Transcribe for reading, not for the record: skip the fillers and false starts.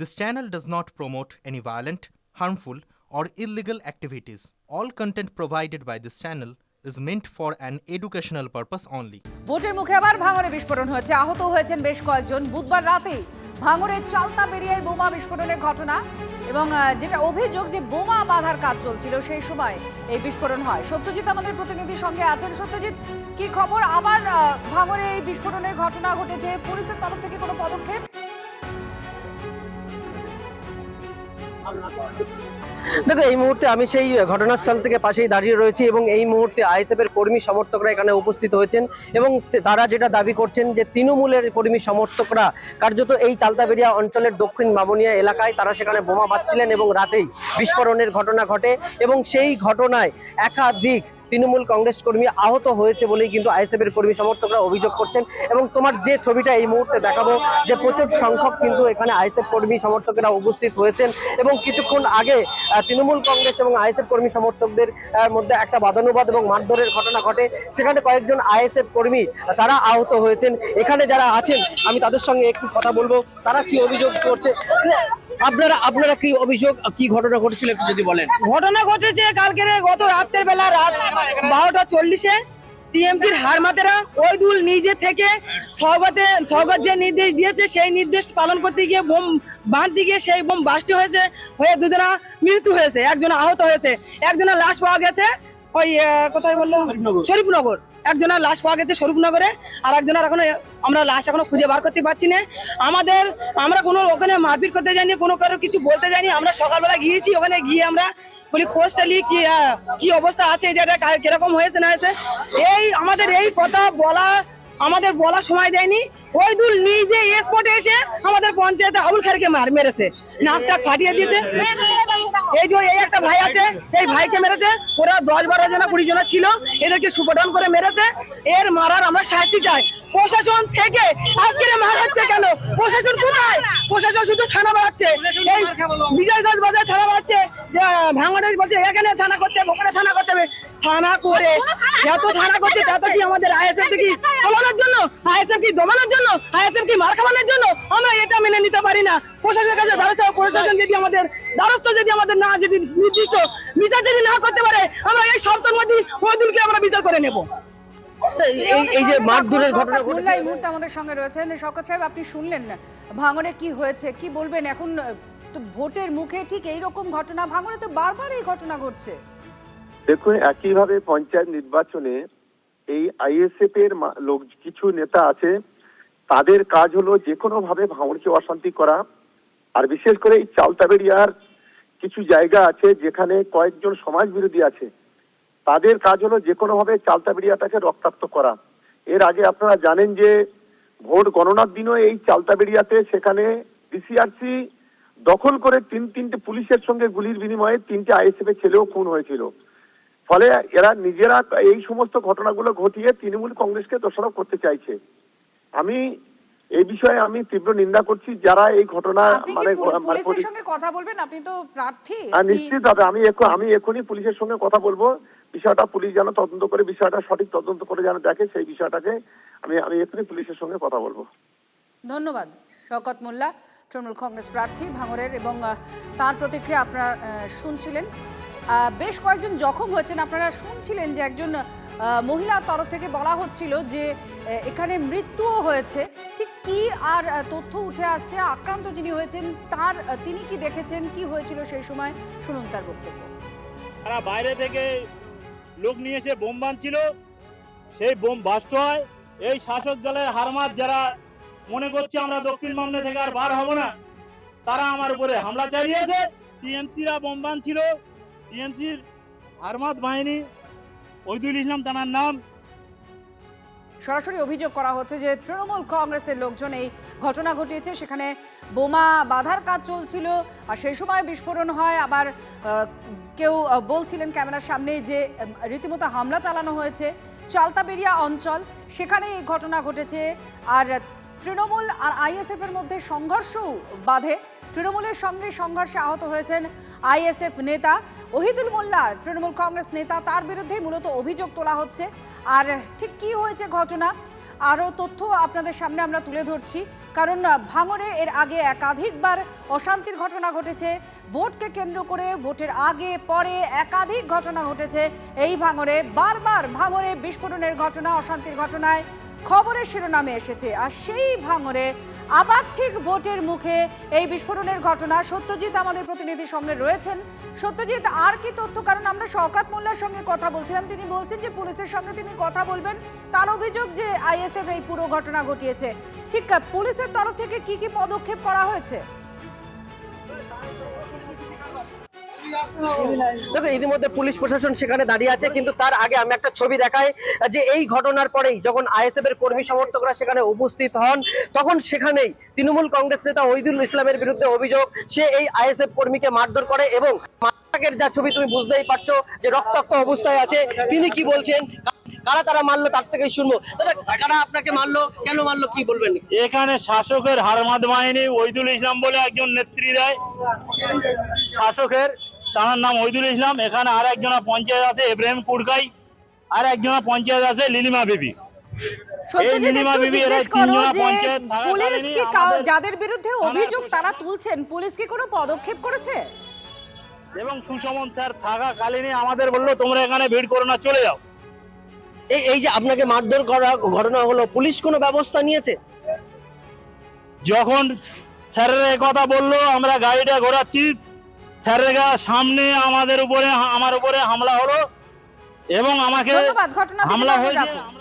This channel does not promote any violent, harmful, or illegal activities. All content provided by this channel is meant for an educational purpose only. ভোটের মুখে আবার ভাঙড়ে বিস্ফোরণ হয়েছে, আহত হয়েছেন বেশ কয়েকজন। বুধবার রাতে ভাঙড়ের চালতা বেরিয়ায় বোমা বিস্ফোরণের ঘটনা এবং যেটা অভিযোগ যে বোমা বাঁধার কাজ চলছিল সেই সময় এই বিস্ফোরণ হয়। সত্যজিৎ আমাদের প্রতিনিধির সঙ্গে আছেন। সত্যজিৎ, কি খবর? আবার ভাঙড়ে এই বিস্ফোরণের ঘটনা ঘটেছে, পুলিশের তরফ থেকে কোনো পদক্ষেপ? দেখো, এই মুহূর্তে আমি সেই ঘটনাস্থল থেকে পাশেই দাঁড়িয়ে রয়েছি এবং এই মুহূর্তে আইএসএফ এর কর্মী সমর্থকরা এখানে উপস্থিত হয়েছেন এবং তারা যেটা দাবি করছেন যে তৃণমূলের কর্মী সমর্থকরা কার্যত এই চালতাবেড়িয়া অঞ্চলের দক্ষিণ বামুনিয়া এলাকায় তারা সেখানে বোমা বাঁধছিলেন এবং রাতেই বিস্ফোরণের ঘটনা ঘটে এবং সেই ঘটনায় একাধিক তৃণমূল কংগ্রেস কর্মী আহত হয়েছে বলেই কিন্তু আইএসএফ এর কর্মী সমর্থকরা অভিযোগ করছেন। এবং তোমার যে ছবিটা এই মুহূর্তে দেখাবো, যে প্রচুর সংখ্যক কিন্তু এখানে আইএসএফ কর্মী সমর্থকেরা উপস্থিত হয়েছেন এবং কিছুক্ষণ আগে তৃণমূল কংগ্রেস এবং আইএসএফ কর্মী সমর্থকদের মধ্যে একটা বাদানুবাদ এবং মারধরের ঘটনা ঘটে। সেখানে কয়েকজন আইএসএফ কর্মী তারা আহত হয়েছেন। এখানে যারা আছেন আমি তাদের সঙ্গে একটু কথা বলবো, তারা কি অভিযোগ করছে। আপনারা কি অভিযোগ, কি ঘটনা ঘটেছিল একটু যদি বলেন। ঘটনা ঘটেছে কালকে গত রাতের বেলা, রাত 12:40-এ টিএমসির হারমাতেরা ওইদুল নিজে থেকে সরকার যে নির্দেশ দিয়েছে সেই নির্দেশ পালন করতে গিয়ে বোম বাঁধতে গিয়ে সেই বোম বাস্ট হয়ে দুজনা মৃত্যু হয়েছে, একজন আহত হয়েছে, একজনের লাশ পাওয়া গেছে ওই কোথায় বললাম শরীফনগর, একজনের লাশ পাওয়া গেছে শরীফনগরে, আর একজনের আমরা লাশ এখনো খুঁজে বার করতে পারছি না। আমরা কোনো ওখানে মারপিট করতে যাইনি, কোনো কারো কিছু বলতে যাইনি। আমরা সকালবেলা গিয়েছি, ওখানে গিয়ে আমরা বলি খোঁজটা নিই কি অবস্থা আছে, যেটা কিরকম হয়েছে না হয়েছে। এই আমাদের এই কথা বলা সময় দেয়নি। ওই দুল নিজে স্পটে এসে আমাদের পঞ্চায়েতে আবুল খারকে মেরেছে, নাকটা ফাটিয়ে দিয়েছে। এই একটা ভাই আছে, এই ভাইকে মেরেছে। ওরা 10-12 জন 20 জন ছিল, এদেরকে সুপটান করে মেরেছে। এর মারার আমরা শাস্তি চাই প্রশাসন থেকে। আজকে মার হচ্ছে কেন? প্রশাসন কোথায়? প্রশাসন শুধু থানা বাড়াচ্ছে, এই বিজয়গঞ্জ বাজার থানা বাড়াচ্ছে, ভাঙড়ে বলছে এখানে থানা করতে হবে, ওখানে থানা করতে হবে। থানা করে যত থানা করছে তত কি আমাদের আইএসএফ কি দমানোর জন্য, আইএসএফ কি দমানোর জন্য, আইএসএফ কি মার খাওয়ানোর জন্য? আমরা এটা মেনে নিতে পারি না। প্রশাসনের কাছে প্রশাসন যদি আমাদের দ্বারস্থ না যদি নির্দিষ্ট বিচার যদি না করতে পারে, আমরা এই সপ্তাহের মধ্যে ওইদিনকে আমরা বিচার করে নেব। এই যে মারধরের ঘটনা মোল্লা এই মুহূর্তে আমাদের সঙ্গে রয়েছেন। শওকত সাহেব, আপনি শুনলেন ভাঙড়ে কি হয়েছে, কি বলবেন এখন? তো ভোটের মুখে ঠিক এইরকম ঘটনা ভাঙড়ে তো বারবার এই ঘটনা ঘটছে। দেখুন, একইভাবে পঞ্চায়েত নির্বাচনে এই আইএসএফ এর লোক কিছু নেতা আছে, তাদের কাজ হলো যে কোনো ভাবে ভাঙড়কে অশান্তি করা। আর বিশেষ করে এই চালতাবেড়িয়ার কিছু জায়গা আছে যেখানে কয়েকজন সমাজ বিরোধী আছে, তাদের কাজ হলো যে কোনো ভাবে চালতাবেড়িয়াটাকে রক্তাক্ত করা। এর আগে আপনারা জানেন যে ভোট গণনার দিনও এই চালতাবেড়িয়াতে সেখানে ডিসিআরসি দখল করে তিনটে পুলিশের সঙ্গে গুলির বিনিময়ে 3টে আইএসএফ এর ছেলেও খুন হয়েছিল। ফলে এরা নিজেরা এই সমস্ত ঘটনাগুলো ঘটিয়ে তৃণমূল কংগ্রেসকে দোষারোপ করতে চাইছে। আমি এই বিষয়ে তীব্র নিন্দা করছি যারা এই ঘটনা পুলিশের সঙ্গে কথা বলবেন। আপনি তো প্রার্থী। নিশ্চিতভাবে আমি এখনই পুলিশের সঙ্গে কথা বলবো। বিষয়টা পুলিশ যেন তদন্ত করে, বিষয়টা সঠিক তদন্ত করে যেন দেখে, সেই বিষয়টাকে আমি এখনই পুলিশের সঙ্গে কথা বলবো। ধন্যবাদ। শওকত মোল্লা, তৃণমূল কংগ্রেস প্রার্থী ভাঙড়ের, এবং তার প্রতিক্রিয়া আপনারা শুনছিলেন। বেশ কয়েকজন জখম হয়েছেন। আপনারা শুনছিলেন যে একজন মহিলার তরফ থেকে বলা হচ্ছিল যে এখানে মৃত্যুও হয়েছে। ঠিক কি আর তথ্য উঠে আসছে, আক্রান্ত যিনি হয়েছেন তিনি কি দেখেছেন, কি হয়েছিল সেই সময়, শুনুন তার বক্তব্য। তারা বাইরে থেকে লোক নিয়ে এসে বোম বাঁধছিল, সেই বোম বাস্ট হয়। এই শাসক দলের হারমাত যারা মনে করছে আমরা দক্ষিণ বামনে থেকে আর বার হব না, তারা আমার উপরে হামলা চালিয়েছে। টিএমসিরা বোম বাঁধছিল, টিএমসির হারমাত বাহিনী, ওইদুল ইসলাম তানার নাম। সরাসরি অভিযোগ করা হচ্ছে যে তৃণমূল কংগ্রেসের লোকজন এই ঘটনা ঘটিয়েছে। সেখানে বোমা বাঁধার কাজ চলছিল আর সেই সময় বিস্ফোরণ হয়। আবার কেউ বলছিলেন ক্যামেরার সামনে যে রীতিমতো হামলা চালানো হয়েছে। চালতাবেড়িয়া অঞ্চল, সেখানে এই ঘটনা ঘটেছে। আর তৃণমূল আর আইএসএফ এর মধ্যে সংঘর্ষও বাধে। তৃণমূলের সঙ্গে সংঘর্ষে আহত হয়েছেন আইএসএফ নেতা ওহিদুল মোল্লা, তৃণমূল কংগ্রেস নেতা। তার বিরুদ্ধে মূলত অভিযোগ তোলা হচ্ছে। আর ঠিক কি হয়েছে ঘটনা, আরও তথ্য আপনাদের সামনে আমরা তুলে ধরছি, কারণ ভাঙড়ে এর আগে একাধিকবার অশান্তির ঘটনা ঘটেছে। ভোটকে কেন্দ্র করে ভোটের আগে পরে একাধিক ঘটনা ঘটেছে এই ভাঙড়ে। বারবার ভাঙড়ে বিস্ফোরণের ঘটনা, অশান্তির ঘটনায় খবরের শিরোনামে এসেছে। আর সেই ভাঙড়ে আবার ঠিক ভোটের মুখে এই বিস্ফোরণের ঘটনা। সত্যজিৎ আমাদের প্রতিনিধির সঙ্গে রয়েছেন। সত্যজিৎ, আর কি তথ্য? কারণ আমরা শওকত মোল্লার সঙ্গে কথা বলছিলাম, তিনি বলছেন যে পুলিশের সঙ্গে তিনি কথা বলবেন। তার অভিযোগ যে আইএসএফ এই পুরো ঘটনা ঘটিয়েছে। ঠিক পুলিশের তরফ থেকে কি কি পদক্ষেপ করা হয়েছে? দেখো, ইতিমধ্যে পুলিশ প্রশাসন সেখানে দাঁড়িয়ে আছে, কিন্তু তার আগে আমি একটা ছবি দেখাই যে এই ঘটনার পরেই যখন আইএসএফ এর কর্মী সমর্থকরা সেখানে উপস্থিত হন, তখন সেখানেই তৃণমূল কংগ্রেস নেতা ওহিদুল ইসলামের বিরুদ্ধে অভিযোগ সে এই আইএসএফ কর্মীকে মারধর করে এবং মাথাকের যা ছবি তুমি বুঝতেই পারছো যে রক্তাক্ত অবস্থায় আছে। তিনি কি বলছেন, কারা তারা মারলো তার থেকেই শুনবো। দাদা, কারা আপনাকে মারলো, কেন মারলো, কি বলবেন? এখানে শাসকের হারমাদ বাহিনী ওহিদুল ইসলাম বলে একজন নেত্রী দেয় শাসকের, তার নাম ওহিদুল ইসলাম। এখানে আর একজনা পঞ্চায়েত আছে ইব্রাহিম কুড়কাই, আর একজনা পঞ্চায়েত আছে লিলিমা বিবি। সত্যজিৎ, লিলিমা একটু বিবি এরা জিজ্ঞেস করো তিনজনা যে পঞ্চায়েত পুলিশ কি থাকাকালীনই যাদের বিরুদ্ধে অভিযোগ তারা তুলছেন, পুলিশ কি কোনো পদক্ষেপ করেছে? এবং সুশমন স্যার থাকাকালীনই আমাদের বললো তোমরা এখানে ভিড় করো না, চলে যাও। এই যে আপনাকে মারধর করা ঘটনা হলো, পুলিশ কোনো ব্যবস্থা নিয়েছে? যখন স্যারের এই কথা বললো আমরা গাড়িটা ঘোরাচ্ছি, স্যারের সামনে আমার উপরে হামলা হলো এবং আমাকে ধন্যবাদ, ঘটনা হামলা বিবরণ হয়েছে। রাখুন।